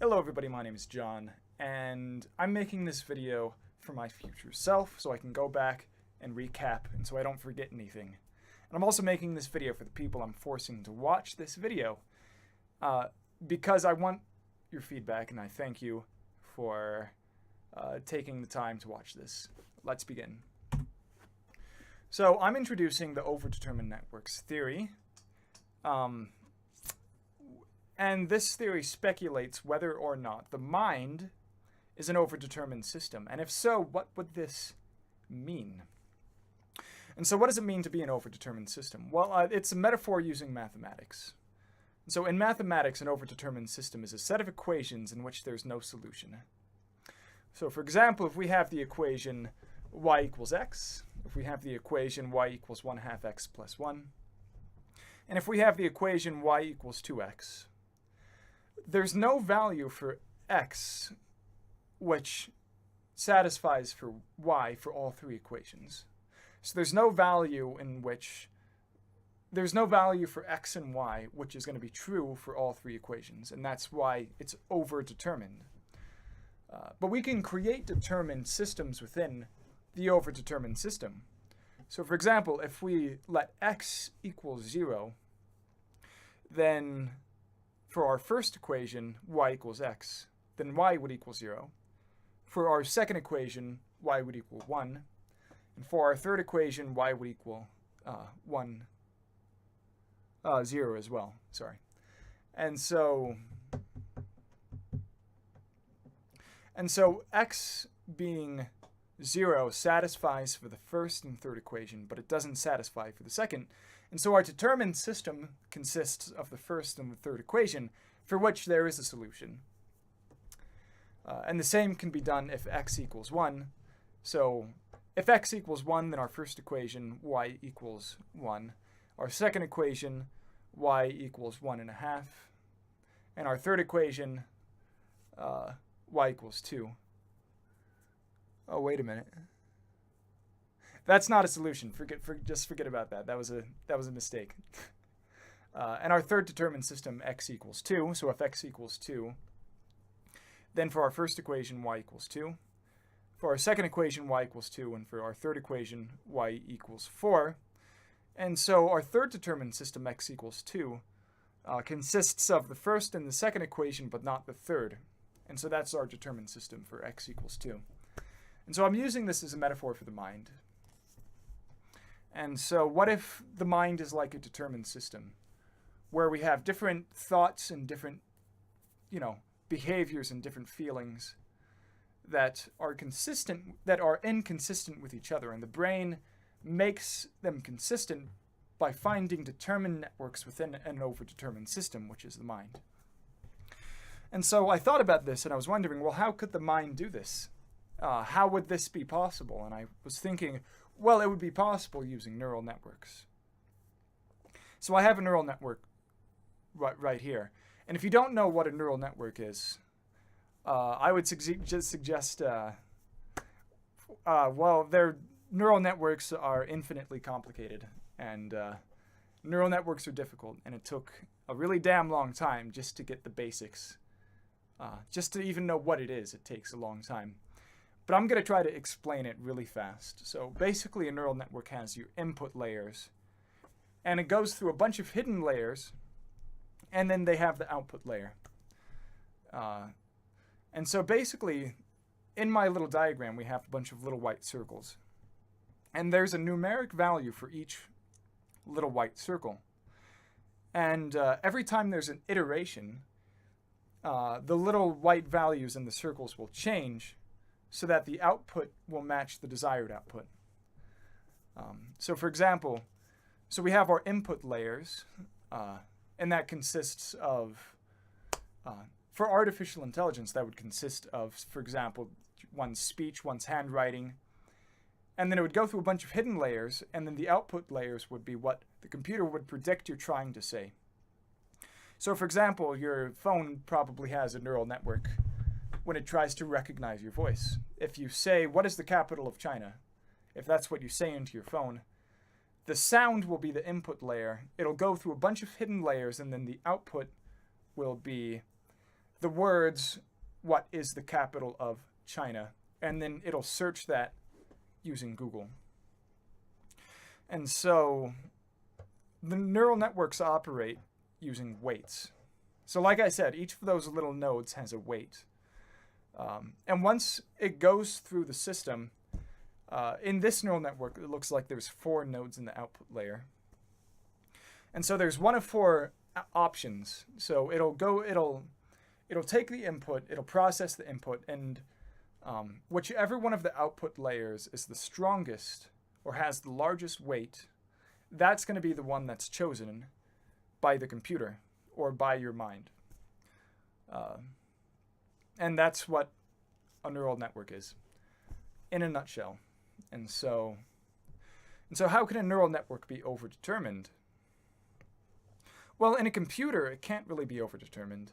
Hello everybody, my name is John, and I'm making this video for my future self so I can go back and recap and so I don't forget anything. And I'm also making this video for the people I'm forcing to watch this video because I want your feedback, and I thank you for taking the time to watch this. Let's begin. So I'm introducing the OverDetermined networks theory. And this theory speculates whether or not the mind is an overdetermined system. And if so, what would this mean? And so what does it mean to be an overdetermined system? Well, it's a metaphor using mathematics. So in mathematics, an overdetermined system is a set of equations in which there's no solution. So for example, if we have the equation y equals x, if we have the equation y equals 1/2 x plus 1, and if we have the equation y equals 2x, there's no value for x which satisfies for y for all three equations. So there's no value for x and y which is going to be true for all three equations, and that's why it's overdetermined. But we can create determined systems within the overdetermined system. So for example, if we let x equal 0, then for our first equation, y equals x, then y would equal 0. For our second equation, y would equal 1. And for our third equation, y would equal 0 as well. Sorry. And so x being 0 satisfies for the first and third equation, but it doesn't satisfy for the second. And so our determined system consists of the first and the third equation, for which there is a solution. And the same can be done if x equals 1. So if x equals 1, then our first equation, y equals 1. Our second equation, y equals 1.5. And our third equation, y equals 2. Oh, wait a minute. That's not a solution. Just forget about that. That was a mistake. And our third determined system, x equals 2. So if x equals 2, then for our first equation, y equals 2. For our second equation, y equals 2. And for our third equation, y equals 4. And so our third determined system, x equals 2, consists of the first and the second equation, but not the third. And so that's our determined system for x equals 2. And so I'm using this as a metaphor for the mind. And so what if the mind is like a determined system, where we have different thoughts and different, behaviors and different feelings that are inconsistent with each other, and the brain makes them consistent by finding determined networks within an overdetermined system, which is the mind. And so I thought about this, and I was wondering, well, how could the mind do this? How would this be possible? And I was thinking, well, it would be possible using neural networks. So I have a neural network right here. And if you don't know what a neural network is, I would just suggest, their neural networks are infinitely complicated. And neural networks are difficult. And it took a really damn long time just to get the basics. Just to even know what it is, it takes a long time. But I'm going to try to explain it really fast. So basically a neural network has your input layers, and it goes through a bunch of hidden layers, and then they have the output layer. And so basically, in my little diagram, we have a bunch of little white circles. And there's a numeric value for each little white circle. And every time there's an iteration, the little white values in the circles will change, so that the output will match the desired output. So for example, we have our input layers, and that consists of, for artificial intelligence, that would consist of, for example, one's speech, one's handwriting, and then it would go through a bunch of hidden layers, and then the output layers would be what the computer would predict you're trying to say. So for example, your phone probably has a neural network when it tries to recognize your voice. If you say, "What is the capital of China?" if that's what you say into your phone, the sound will be the input layer. It'll go through a bunch of hidden layers, and then the output will be the words, what is the capital of China? And then it'll search that using Google. And so the neural networks operate using weights. So like I said, each of those little nodes has a weight. And once it goes through the system, in this neural network, it looks like there's 4 nodes in the output layer. And so there's one of 4 options. So it'll take the input, it'll process the input, and whichever one of the output layers is the strongest or has the largest weight, that's going to be the one that's chosen by the computer or by your mind. And that's what a neural network is, in a nutshell. And so how can a neural network be overdetermined? Well, in a computer, it can't really be overdetermined.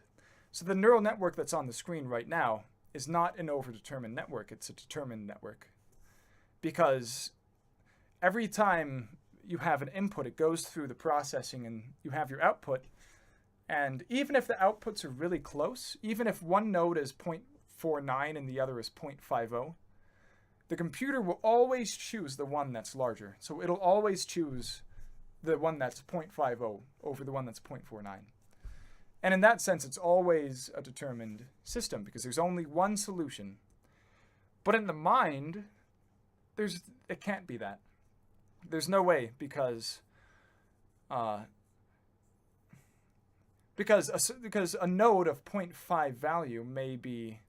So the neural network that's on the screen right now is not an overdetermined network, it's a determined network. Because every time you have an input, it goes through the processing and you have your output. And even if the outputs are really close, even if one node is 0.49 and the other is 0.50, the computer will always choose the one that's larger. So it'll always choose the one that's 0.50 over the one that's 0.49. And in that sense, it's always a determined system because there's only one solution. But in the mind, it can't be that. There's no way because a node of 0.5 value may be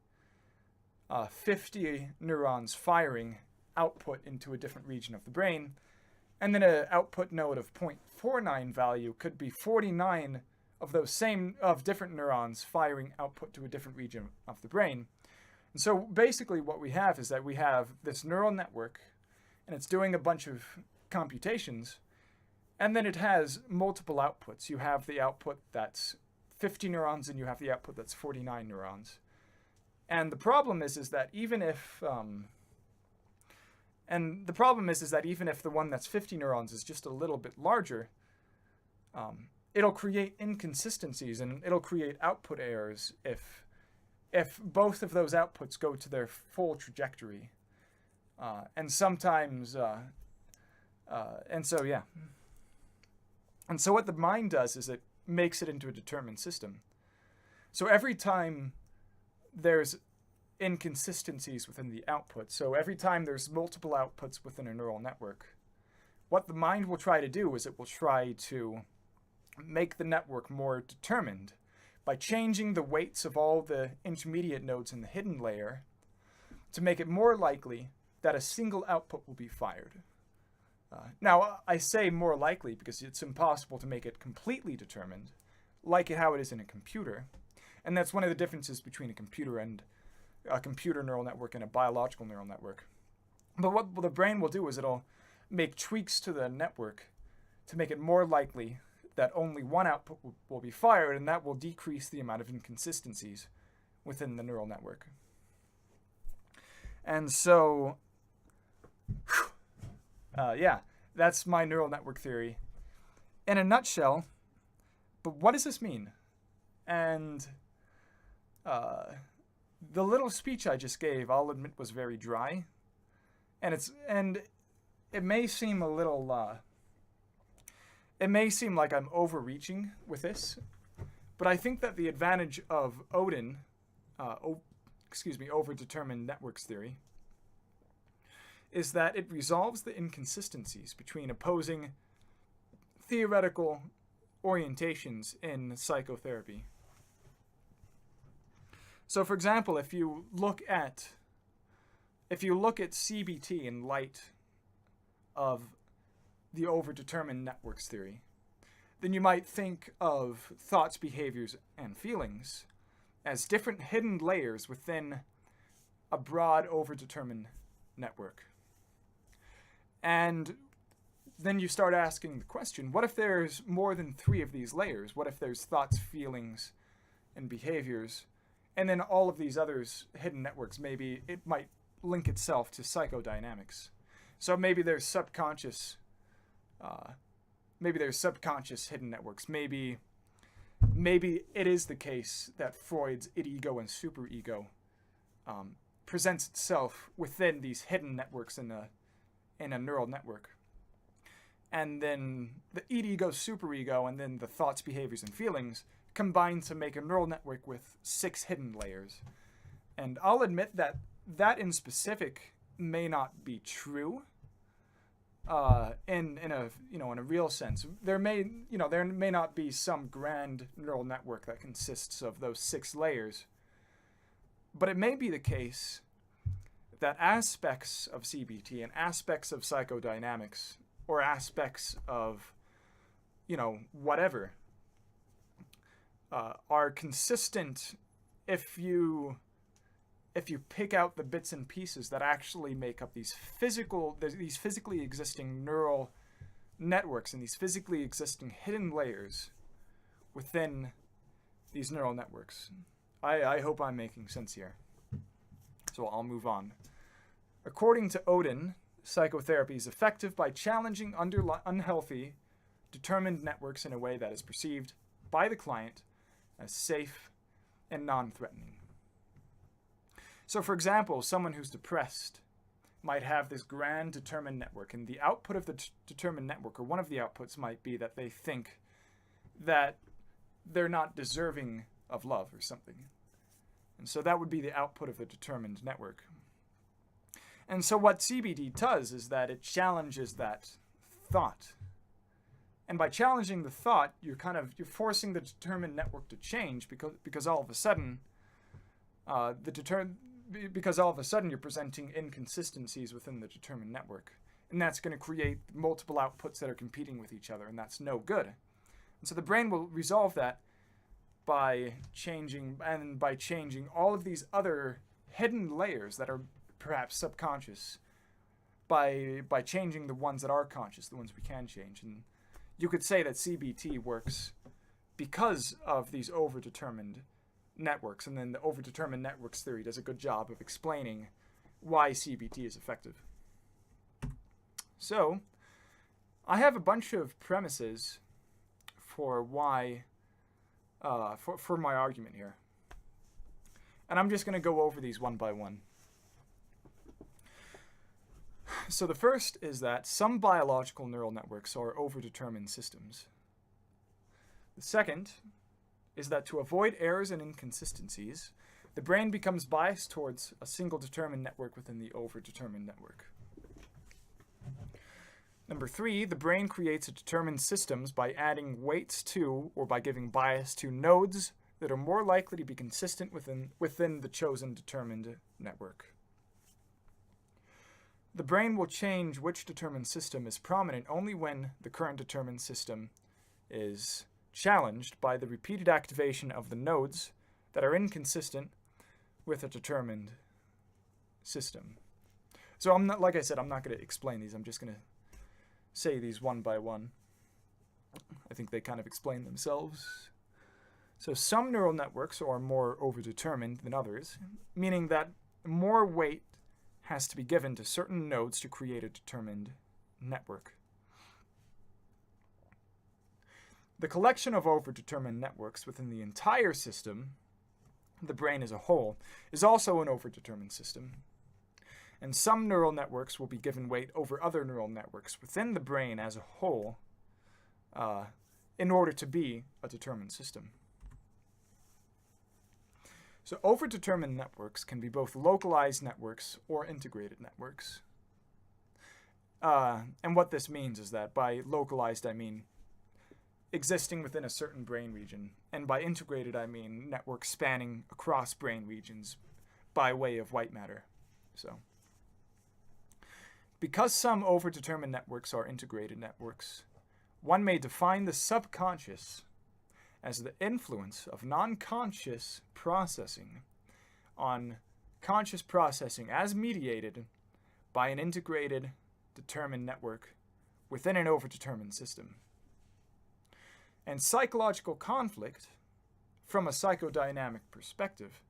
50 neurons firing output into a different region of the brain, and then an output node of 0.49 value could be 49 of different neurons firing output to a different region of the brain. And so basically what we have is that we have this neural network, and it's doing a bunch of computations, and then it has multiple outputs. You have the output that's 50 neurons, and you have the output that's 49 neurons. And the problem is that even if the one that's 50 neurons is just a little bit larger, it'll create inconsistencies and it'll create output errors if both of those outputs go to their full trajectory. And sometimes, and so what the mind does is it makes it into a determined system. So every time there's inconsistencies within the output, so every time there's multiple outputs within a neural network, what the mind will try to do is it will try to make the network more determined by changing the weights of all the intermediate nodes in the hidden layer to make it more likely that a single output will be fired. Now, I say more likely because it's impossible to make it completely determined, like how it is in a computer. And that's one of the differences between a computer neural network and a biological neural network. But what the brain will do is it'll make tweaks to the network to make it more likely that only one output will be fired, and that will decrease the amount of inconsistencies within the neural network. And so, that's my neural network theory in a nutshell. But what does this mean? And the little speech I just gave, I'll admit, was very dry, and it may seem a little. It may seem like I'm overreaching with this, but I think that the advantage of ODeN, overdetermined networks theory, is that it resolves the inconsistencies between opposing theoretical orientations in psychotherapy. So, for example, if you look at CBT in light of the overdetermined networks theory, then you might think of thoughts, behaviors, and feelings as different hidden layers within a broad overdetermined network. And then you start asking the question, what if there's more than 3 of these layers? What if there's thoughts, feelings, and behaviors, and then all of these others hidden networks? Maybe it might link itself to psychodynamics. So maybe there's subconscious hidden networks. Maybe maybe it is the case that Freud's id-ego and superego presents itself within these hidden networks in a neural network. And then the id-ego, superego, and then the thoughts, behaviors, and feelings combine to make a neural network with 6 hidden layers. And I'll admit that that in specific may not be true. In a real sense, there may not be some grand neural network that consists of those 6 layers, but it may be the case that aspects of CBT and aspects of psychodynamics or aspects of whatever are consistent if you pick out the bits and pieces that actually make up these physically existing neural networks and these physically existing hidden layers within these neural networks. I hope I'm making sense here. So I'll move on. According to ODeN, psychotherapy is effective by challenging unhealthy, determined networks in a way that is perceived by the client as safe and non-threatening. So, for example, someone who's depressed might have this grand determined network, and the output of the determined network, or one of the outputs, might be that they think that they're not deserving of love or something. And so that would be the output of the determined network. And so what CBT does is that it challenges that thought. And by challenging the thought, you're forcing the determined network to change because all of a sudden you're presenting inconsistencies within the determined network. And that's going to create multiple outputs that are competing with each other, and that's no good. And so the brain will resolve that by changing all of these other hidden layers that are perhaps subconscious, by changing the ones that are conscious, the ones we can change. And you could say that CBT works because of these overdetermined networks, and then the overdetermined networks theory does a good job of explaining why CBT is effective. So, I have a bunch of premises for why, for my argument here. And I'm just going to go over these one by one. So the first is that some biological neural networks are overdetermined systems. The second is that to avoid errors and inconsistencies, the brain becomes biased towards a single determined network within the overdetermined network. Number 3, the brain creates determined systems by adding weights to, or by giving bias to, nodes that are more likely to be consistent within the chosen determined network. The brain will change which determined system is prominent only when the current determined system is challenged by the repeated activation of the nodes that are inconsistent with a determined system. So I'm not going to explain these. I'm just going to say these one by one. I think they kind of explain themselves. So some neural networks are more overdetermined than others, meaning that more weight has to be given to certain nodes to create a determined network. The collection of overdetermined networks within the entire system, the brain as a whole, is also an overdetermined system. And some neural networks will be given weight over other neural networks within the brain as a whole in order to be a determined system. So overdetermined networks can be both localized networks or integrated networks. And what this means is that by localized, I mean existing within a certain brain region. And by integrated, I mean networks spanning across brain regions by way of white matter. So, because some overdetermined networks are integrated networks, one may define the subconscious as the influence of non-conscious processing on conscious processing as mediated by an integrated, determined network within an overdetermined system. And psychological conflict, from a psychodynamic perspective,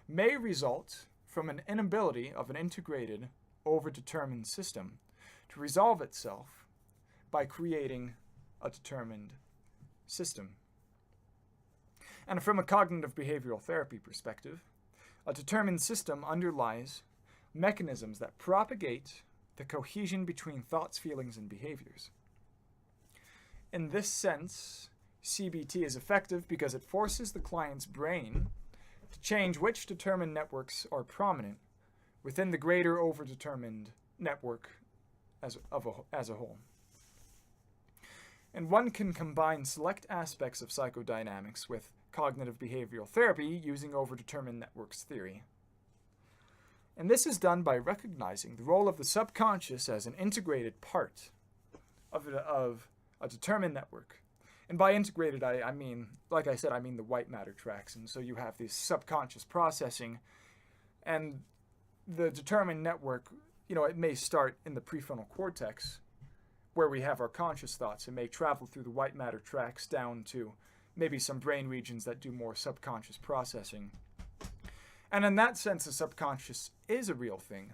may result from an inability of an integrated, overdetermined system to resolve itself by creating a determined system. And from a cognitive behavioral therapy perspective, a determined system underlies mechanisms that propagate the cohesion between thoughts, feelings, and behaviors. In this sense, CBT is effective because it forces the client's brain to change which determined networks are prominent within the greater overdetermined network as a whole. And one can combine select aspects of psychodynamics with cognitive behavioral therapy using overdetermined networks theory. And this is done by recognizing the role of the subconscious as an integrated part of a determined network. And by integrated, I mean, like I said, I mean the white matter tracks. And so you have this subconscious processing, and the determined network, it may start in the prefrontal cortex, where we have our conscious thoughts. It may travel through the white matter tracks down to maybe some brain regions that do more subconscious processing. And in that sense, the subconscious is a real thing.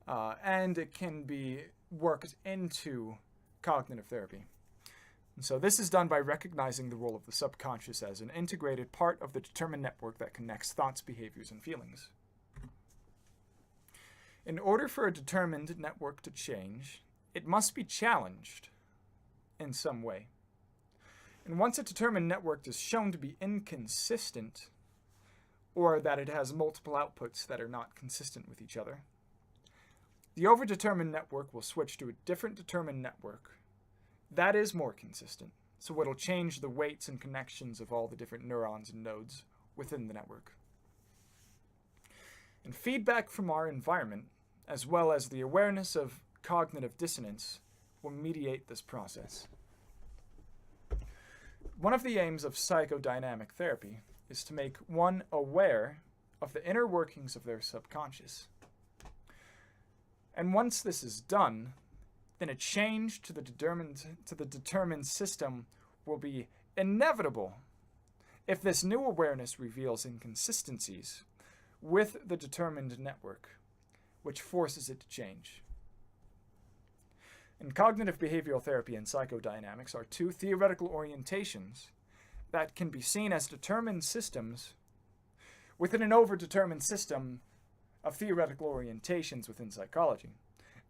And it can be worked into cognitive therapy. And so this is done by recognizing the role of the subconscious as an integrated part of the determined network that connects thoughts, behaviors, and feelings. In order for a determined network to change, it must be challenged in some way. And once a determined network is shown to be inconsistent, or that it has multiple outputs that are not consistent with each other, the overdetermined network will switch to a different determined network that is more consistent. So it'll change the weights and connections of all the different neurons and nodes within the network. And feedback from our environment, as well as the awareness of cognitive dissonance, will mediate this process. One of the aims of psychodynamic therapy is to make one aware of the inner workings of their subconscious. And once this is done, then a change to the determined system will be inevitable if this new awareness reveals inconsistencies with the determined network, which forces it to change. And cognitive behavioral therapy and psychodynamics are two theoretical orientations that can be seen as determined systems within an overdetermined system of theoretical orientations within psychology.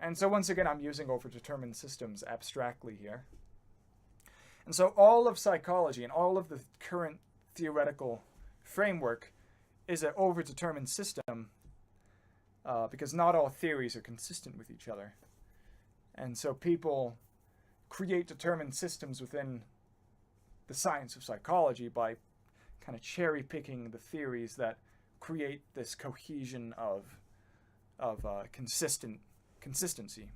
And so once again, I'm using overdetermined systems abstractly here. And so all of psychology and all of the current theoretical framework is an overdetermined system because not all theories are consistent with each other. And so people create determined systems within the science of psychology by kind of cherry picking the theories that create this cohesion of consistency.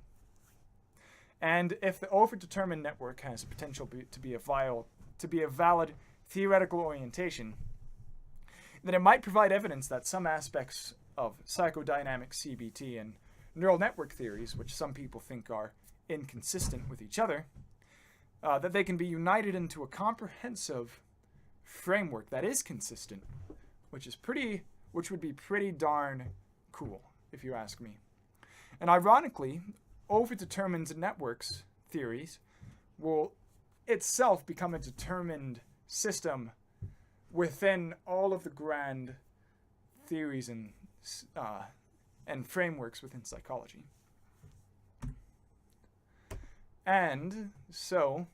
And if the overdetermined network has potential to be a valid theoretical orientation, then it might provide evidence that some aspects of psychodynamic CBT and neural network theories, which some people think are inconsistent with each other, that they can be united into a comprehensive framework that is consistent, which would be pretty darn cool, if you ask me. And ironically, overdetermined networks theories will itself become a determined system within all of the grand theories and frameworks within psychology. And so,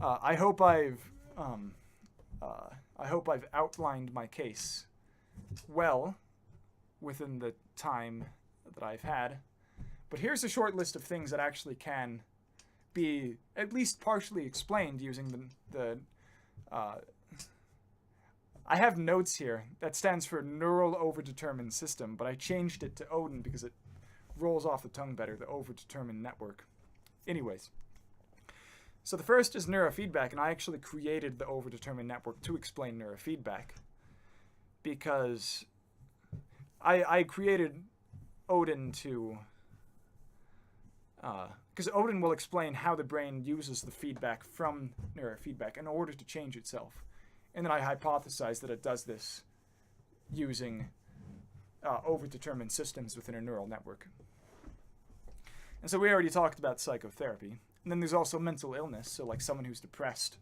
I hope I've outlined my case well within the time that I've had. But here's a short list of things that actually can be at least partially explained using the I have notes here that stands for Neural Overdetermined System, but I changed it to ODeN because it rolls off the tongue better, the Overdetermined Network. Anyways, so the first is neurofeedback, and I actually created the Overdetermined Network to explain neurofeedback because I created ODeN to because ODeN will explain how the brain uses the feedback from neurofeedback in order to change itself. And then I hypothesized that it does this using overdetermined systems within a neural network. And so we already talked about psychotherapy. And then there's also mental illness. So like someone who's depressed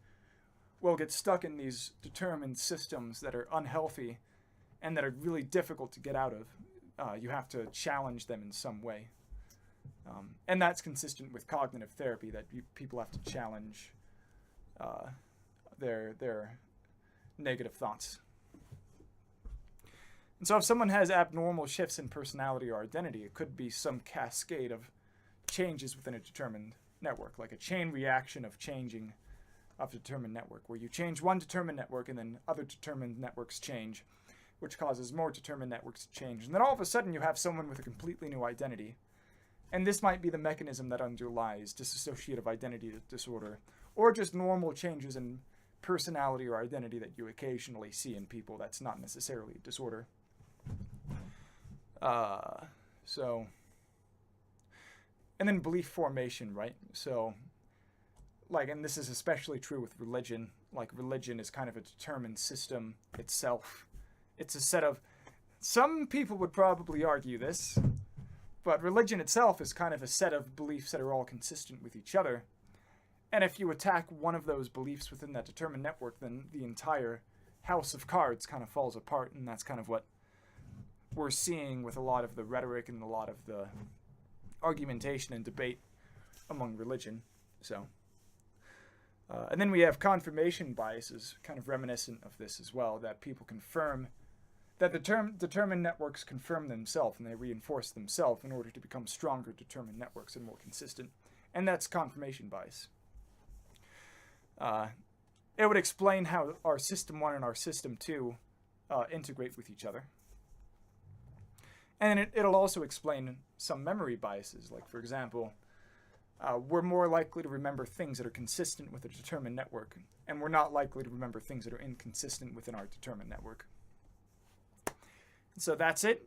will get stuck in these determined systems that are unhealthy and that are really difficult to get out of. You have to challenge them in some way. And that's consistent with cognitive therapy, that people have to challenge their negative thoughts. And so if someone has abnormal shifts in personality or identity, it could be some cascade of changes within a determined network, like a chain reaction of changing of a determined network, where you change one determined network and then other determined networks change, which causes more determined networks to change. And then all of a sudden you have someone with a completely new identity. And this might be the mechanism that underlies dissociative identity disorder, or just normal changes in personality or identity that you occasionally see in people. That's not necessarily a disorder. And then belief formation, right? So, like, and this is especially true with religion. Like, religion is kind of a determined system itself. It's a set of, some people would probably argue this, but religion itself is kind of a set of beliefs that are all consistent with each other. And if you attack one of those beliefs within that determined network, then the entire house of cards kind of falls apart, and that's kind of what we're seeing with a lot of the rhetoric and a lot of the argumentation and debate among religion. So, and then we have confirmation biases, kind of reminiscent of this as well, that people confirm that the determined networks confirm themselves and they reinforce themselves in order to become stronger determined networks and more consistent. And that's confirmation bias. It would explain how our system 1 and our system 2 integrate with each other. And it'll also explain some memory biases. Like, for example, we're more likely to remember things that are consistent with a determined network, and we're not likely to remember things that are inconsistent within our determined network. So that's it.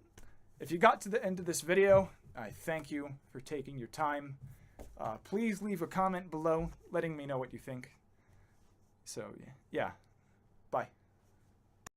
If you got to the end of this video, I thank you for taking your time. Please leave a comment below letting me know what you think. So, yeah. Bye.